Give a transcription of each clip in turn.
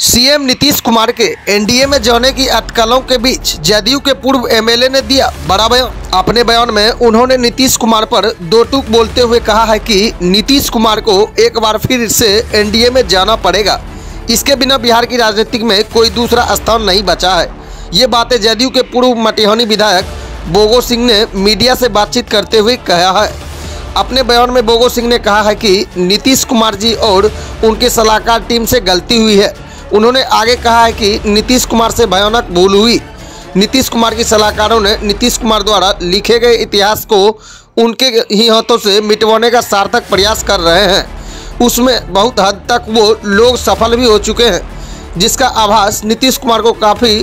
CM Nitish Kumar के NDA में जाने की अटकलों के बीच जदयू के पूर्व एमएलए ने दिया बड़ा बयान। अपने बयान में उन्होंने नीतीश कुमार पर दो टूक बोलते हुए कहा है कि नीतीश कुमार को एक बार फिर से एनडीए में जाना पड़ेगा। इसके बिना बिहार की राजनीति में कोई दूसरा स्थान नहीं बचा है। ये बातें जदयू के पूर्व मटिहानी विधायक बोगो सिंह ने मीडिया से बातचीत करते हुए कहा है। अपने बयान में बोगो सिंह ने कहा है कि नीतीश कुमार जी और उनके सलाहकार टीम से गलती हुई है। उन्होंने आगे कहा है कि नीतीश कुमार से भयानक भूल हुई। नीतीश कुमार के सलाहकारों ने नीतीश कुमार द्वारा लिखे गए इतिहास को उनके ही हाथों से मिटवाने का सार्थक प्रयास कर रहे हैं। उसमें बहुत हद तक वो लोग सफल भी हो चुके हैं, जिसका आभास नीतीश कुमार को काफ़ी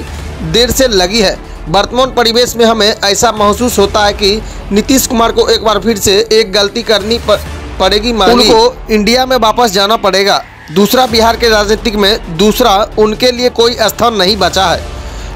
देर से लगी है। वर्तमान परिवेश में हमें ऐसा महसूस होता है कि नीतीश कुमार को एक बार फिर से एक गलती करनी पड़ेगी, उनको इंडिया में वापस जाना पड़ेगा। दूसरा, बिहार के राजनीतिक में दूसरा उनके लिए कोई स्थान नहीं बचा है।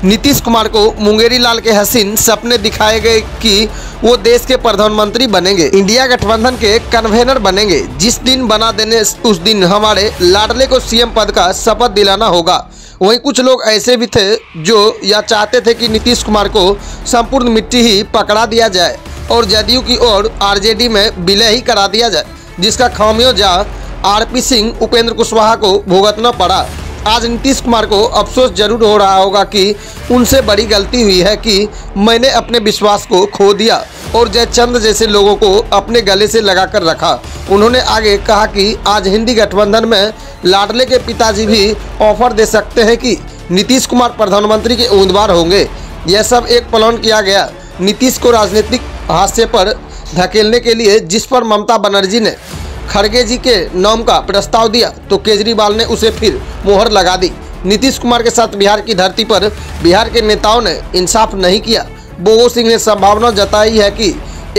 नीतीश कुमार को मुंगेरी लाल के हसीन सपने दिखाए गए कि वो देश के प्रधानमंत्री बनेंगे, इंडिया गठबंधन के कन्वेनर बनेंगे। जिस दिन बना देने उस दिन हमारे लाडले को सीएम पद का शपथ दिलाना होगा। वहीं कुछ लोग ऐसे भी थे जो यह चाहते थे कि नीतीश कुमार को संपूर्ण मिट्टी ही पकड़ा दिया जाए और जदयू की ओर आरजेडी में विलय ही करा दिया जाए, जिसका खामियाजा आरपी सिंह, उपेंद्र कुशवाहा को भुगतना पड़ा। आज नीतीश कुमार को अफसोस जरूर हो रहा होगा कि उनसे बड़ी गलती हुई है कि मैंने अपने विश्वास को खो दिया और जयचंद जैसे लोगों को अपने गले से लगाकर रखा। उन्होंने आगे कहा कि आज हिंदी गठबंधन में लाडले के पिताजी भी ऑफर दे सकते हैं कि नीतीश कुमार प्रधानमंत्री के उम्मीदवार होंगे। यह सब एक प्लान किया गया नीतीश को राजनीतिक हादसे पर धकेलने के लिए, जिस पर ममता बनर्जी ने खड़गे जी के नाम का प्रस्ताव दिया तो केजरीवाल ने उसे फिर मोहर लगा दी। नीतीश कुमार के साथ बिहार की धरती पर बिहार के नेताओं ने इंसाफ नहीं किया। बोगो सिंह ने संभावना जताई है कि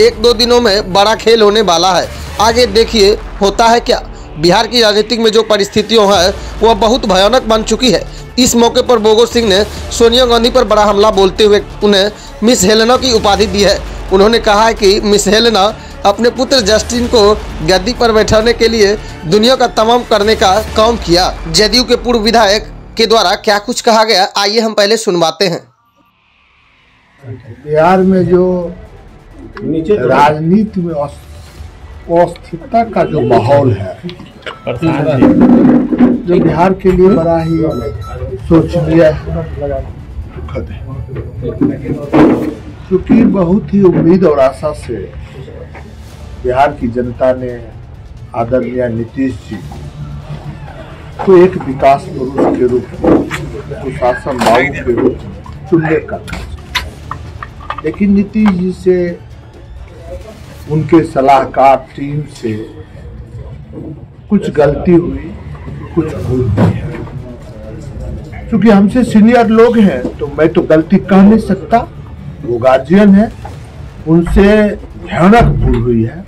एक दो दिनों में बड़ा खेल होने वाला है। आगे देखिए होता है क्या। बिहार की राजनीति में जो परिस्थितियां हैं वह बहुत भयानक बन चुकी है। इस मौके पर बोगो सिंह ने सोनिया गांधी पर बड़ा हमला बोलते हुए उन्हें मिस हेलेना की उपाधि दी है। उन्होंने कहा है कि मिस हेलेना अपने पुत्र जस्टिन को गद्दी पर बैठाने के लिए दुनिया का तमाम करने का काम किया। जदयू के पूर्व विधायक के द्वारा क्या कुछ कहा गया, आइए हम पहले सुनवाते हैं। बिहार में जो राजनीति में अस्थिरता का जो माहौल है, जो बिहार के लिए बड़ा ही सोचनीय दुखद है, क्योंकि बहुत ही उम्मीद और आशा से बिहार की जनता ने आदरणीय नीतीश जी को एक विकास पुरुष के रूप में, सुशासन बाबू के रूप में चुनने का, लेकिन नीतीश जी से, उनके सलाहकार टीम से कुछ गलती हुई, कुछ भूल हुई है। क्योंकि हमसे सीनियर लोग हैं तो मैं तो गलती कह नहीं सकता, वो गार्जियन है, उनसे भयानक भूल हुई है।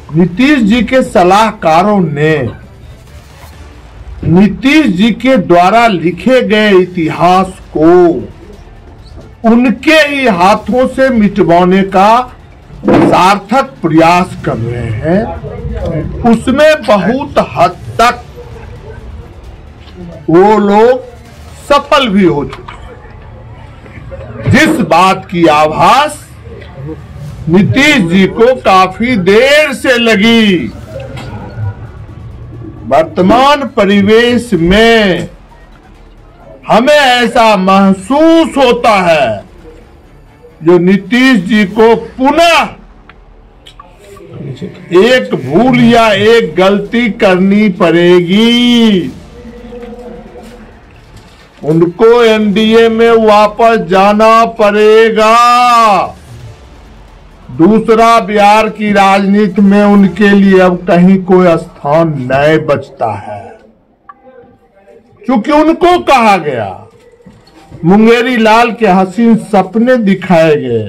नीतीश जी के सलाहकारों ने नीतीश जी के द्वारा लिखे गए इतिहास को उनके ही हाथों से मिटवाने का सार्थक प्रयास कर रहे हैं। उसमें बहुत हद तक वो लोग सफल भी हो चुके हैं, जिस बात की आभास नीतीश जी को काफी देर से लगी। वर्तमान परिवेश में हमें ऐसा महसूस होता है जो नीतीश जी को पुनः एक भूल या एक गलती करनी पड़ेगी। उनको एनडीए में वापस जाना पड़ेगा। दूसरा, बिहार की राजनीति में उनके लिए अब कहीं कोई स्थान नहीं बचता है, क्योंकि उनको कहा गया, मुंगेरी लाल के हसीन सपने दिखाए गए,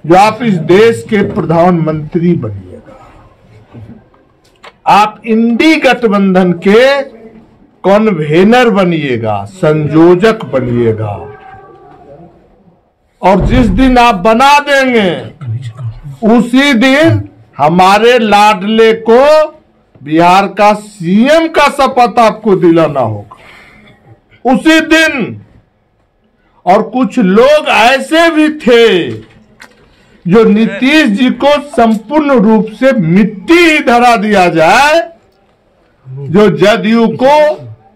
जो आप इस देश के प्रधानमंत्री बनिएगा, आप इंडी गठबंधन के कन्वेनर बनिएगा, संयोजक बनिएगा, और जिस दिन आप बना देंगे उसी दिन हमारे लाडले को बिहार का सीएम का शपथ आपको दिलाना होगा। उसी दिन। और कुछ लोग ऐसे भी थे जो नीतीश जी को संपूर्ण रूप से मिट्टी ही धरा दिया जाए, जो जदयू को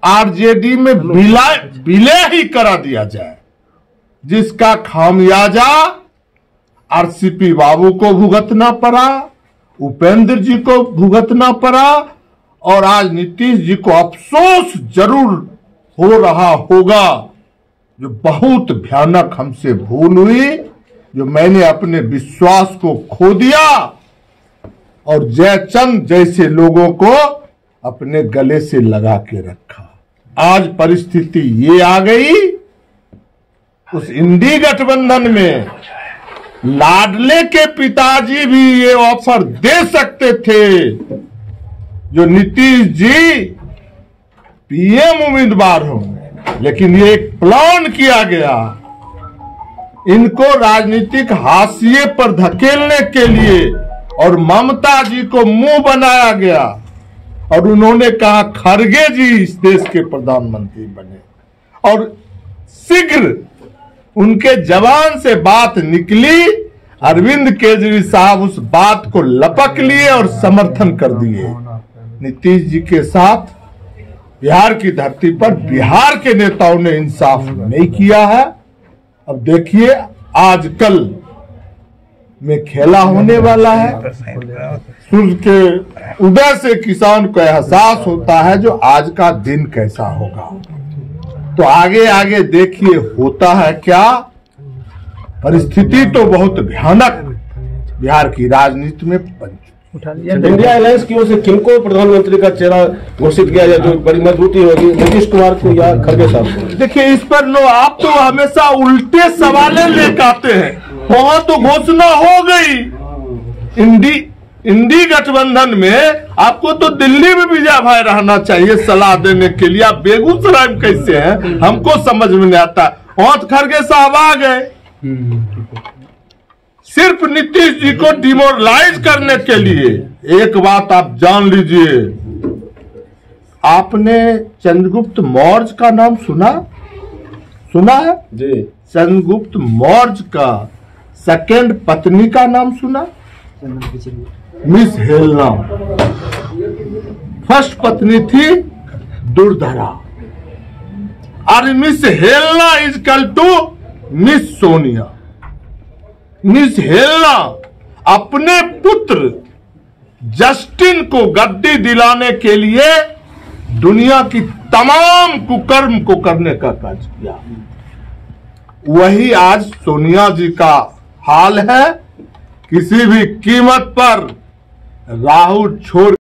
आरजेडी में विलय ही करा दिया जाए, जिसका खामियाजा आरसीपी बाबू को भुगतना पड़ा, उपेंद्र जी को भुगतना पड़ा, और आज नीतीश जी को अफसोस जरूर हो रहा होगा। जो बहुत भयानक हमसे भूल हुई, जो मैंने अपने विश्वास को खो दिया और जयचंद जैसे लोगों को अपने गले से लगा के रखा। आज परिस्थिति ये आ गई, उस इंडी गठबंधन में लाडले के पिताजी भी ये ऑफर दे सकते थे, जो नीतीश जी पीएम उम्मीदवार होंगे, लेकिन ये एक प्लान किया गया इनको राजनीतिक हाशिए पर धकेलने के लिए, और ममता जी को मुंह बनाया गया और उन्होंने कहा खड़गे जी इस देश के प्रधानमंत्री बने, और शीघ्र उनके जबान से बात निकली, अरविंद केजरीवाल साहब उस बात को लपक लिए और समर्थन कर दिए। नीतीश जी के साथ बिहार की धरती पर बिहार के नेताओं ने इंसाफ नहीं किया है। अब देखिए आज कल में खेला होने वाला है। सूर्य के उदय से किसान को एहसास होता है जो आज का दिन कैसा होगा। तो आगे आगे देखिए होता है क्या। परिस्थिति तो बहुत भयानक बिहार की राजनीति में बन इंडिया अलायंस की ओर से किनको प्रधानमंत्री का चेहरा घोषित किया जाए जो बड़ी मजबूती होगी, नीतीश कुमार को या खड़गे साहब को? देखिए इस पर लो आप तो हमेशा उल्टे सवालें लेकर आते हैं। वहां तो घोषणा हो गई इंडी गठबंधन में, आपको तो दिल्ली में विजय भाई रहना चाहिए सलाह देने के लिए। आप बेगूसराय में कैसे हैं हमको समझ में नहीं आता। वहां तो खड़गे साहब आ गए सिर्फ नीतीश जी को डिमोरलाइज करने के लिए। एक बात आप जान लीजिए, आपने चंद्रगुप्त मौर्य का नाम सुना है जी? चंद्रगुप्त मौर्य का सेकंड पत्नी का नाम सुना? Miss Helena. फर्स्ट पत्नी थी दुर्धरा, और miss Helena is equal to miss Sonia. Miss Helena अपने पुत्र जस्टिन को गद्दी दिलाने के लिए दुनिया की तमाम कुकर्म को करने का कार्य किया। वही आज सोनिया जी का हाल है। किसी भी कीमत पर राहुल छोड़